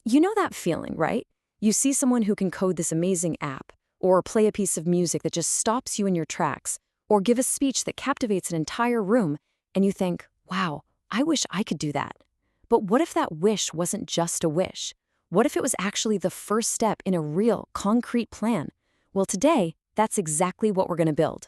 You know that feeling, right? You see someone who can code this amazing app, or play a piece of music that just stops you in your tracks, or give a speech that captivates an entire room, and you think, wow, I wish I could do that. But what if that wish wasn't just a wish? What if it was actually the first step in a real, concrete plan? Well, today, that's exactly what we're going to build.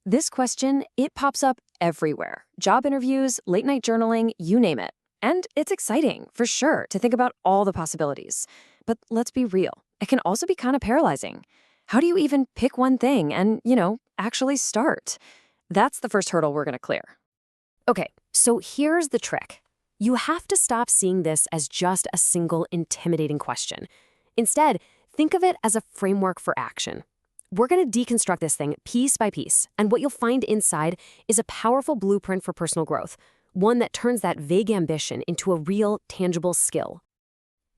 This question, it pops up everywhere. Job interviews, late-night journaling, you name it. And it's exciting, for sure, to think about all the possibilities. But let's be real, it can also be kind of paralyzing. How do you even pick one thing and, actually start? That's the first hurdle we're going to clear. Okay, so here's the trick. You have to stop seeing this as just a single intimidating question. Instead, think of it as a framework for action. We're going to deconstruct this thing piece by piece, and what you'll find inside is a powerful blueprint for personal growth, one that turns that vague ambition into a real, tangible skill.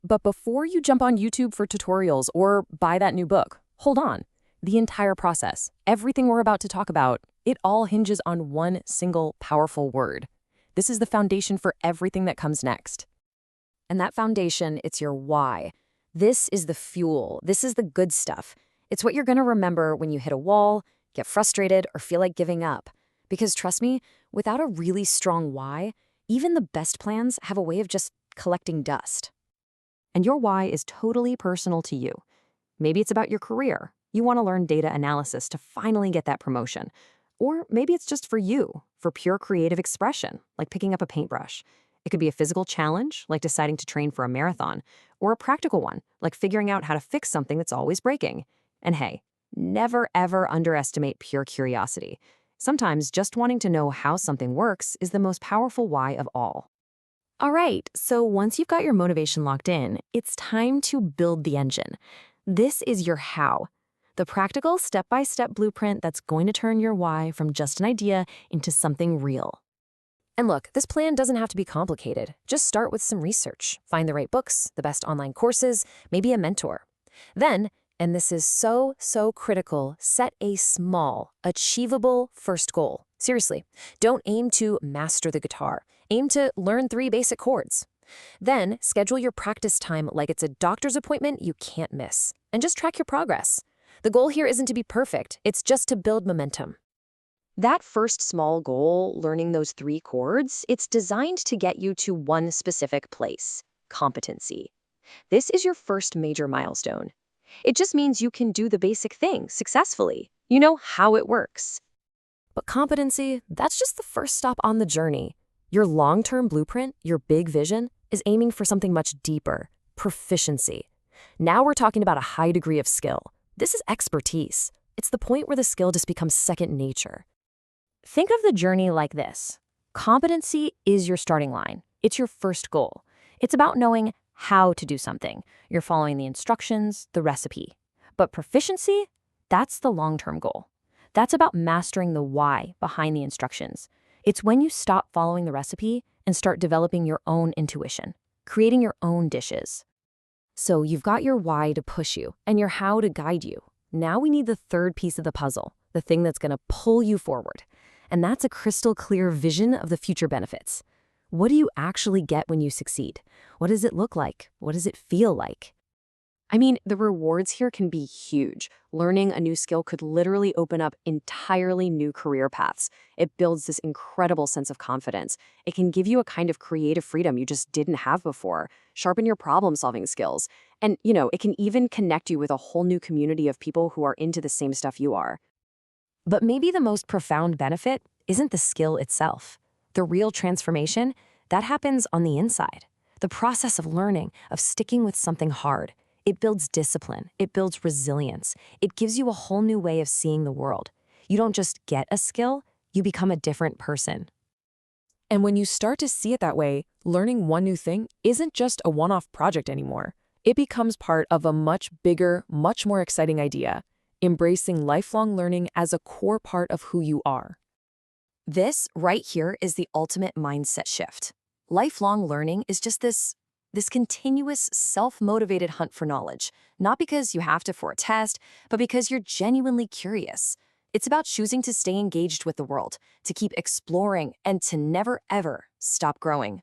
But before you jump on YouTube for tutorials or buy that new book, hold on. The entire process, everything we're about to talk about, it all hinges on one single powerful word. This is the foundation for everything that comes next. And that foundation, it's your why. This is the fuel. This is the good stuff. It's what you're going to remember when you hit a wall, get frustrated, or feel like giving up. Because trust me, without a really strong why, even the best plans have a way of just collecting dust. And your why is totally personal to you. Maybe it's about your career. You want to learn data analysis to finally get that promotion. Or maybe it's just for you, for pure creative expression, like picking up a paintbrush. It could be a physical challenge, like deciding to train for a marathon, or a practical one, like figuring out how to fix something that's always breaking. And hey, never ever underestimate pure curiosity. Sometimes just wanting to know how something works is the most powerful why of all. All right, so once you've got your motivation locked in, it's time to build the engine. This is your how. The practical step-by-step blueprint that's going to turn your why from just an idea into something real. And look, this plan doesn't have to be complicated. Just start with some research. Find the right books, the best online courses, maybe a mentor. Then, and this is so critical, set a small, achievable first goal. Seriously, don't aim to master the guitar. Aim to learn 3 basic chords. Then, schedule your practice time like it's a doctor's appointment you can't miss. And just track your progress. The goal here isn't to be perfect, it's just to build momentum. That first small goal, learning those 3 chords, it's designed to get you to one specific place: competency. This is your first major milestone. It just means you can do the basic thing successfully. You know how it works. But competency, that's just the first stop on the journey. Your long-term blueprint, your big vision, is aiming for something much deeper: proficiency. Now we're talking about a high degree of skill. This is expertise. It's the point where the skill just becomes second nature. Think of the journey like this. Competency is your starting line. It's your first goal. It's about knowing how to do something. You're following the instructions, the recipe. But proficiency, that's the long-term goal. That's about mastering the why behind the instructions. It's when you stop following the recipe and start developing your own intuition, creating your own dishes. So you've got your why to push you and your how to guide you. Now we need the third piece of the puzzle, the thing that's going to pull you forward. And that's a crystal clear vision of the future benefits. What do you actually get when you succeed? What does it look like? What does it feel like? I mean, the rewards here can be huge. Learning a new skill could literally open up entirely new career paths. It builds this incredible sense of confidence. It can give you a kind of creative freedom you just didn't have before, sharpen your problem-solving skills. And, it can even connect you with a whole new community of people who are into the same stuff you are. But maybe the most profound benefit isn't the skill itself. The real transformation, that happens on the inside. The process of learning, of sticking with something hard. It builds discipline. It builds resilience. It gives you a whole new way of seeing the world. You don't just get a skill, you become a different person. And when you start to see it that way, learning one new thing isn't just a one-off project anymore. It becomes part of a much bigger, much more exciting idea, embracing lifelong learning as a core part of who you are. This right here is the ultimate mindset shift. Lifelong learning is just this continuous, self-motivated hunt for knowledge, not because you have to for a test, but because you're genuinely curious. It's about choosing to stay engaged with the world, to keep exploring, and to never, ever stop growing.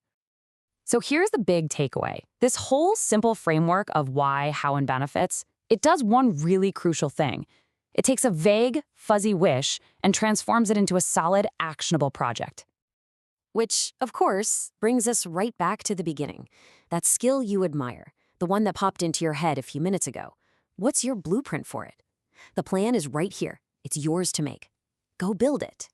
So here's the big takeaway. This whole simple framework of why, how, and benefits, it does one really crucial thing. It takes a vague, fuzzy wish and transforms it into a solid, actionable project. Which, of course, brings us right back to the beginning. That skill you admire, the one that popped into your head a few minutes ago. What's your blueprint for it? The plan is right here. It's yours to make. Go build it.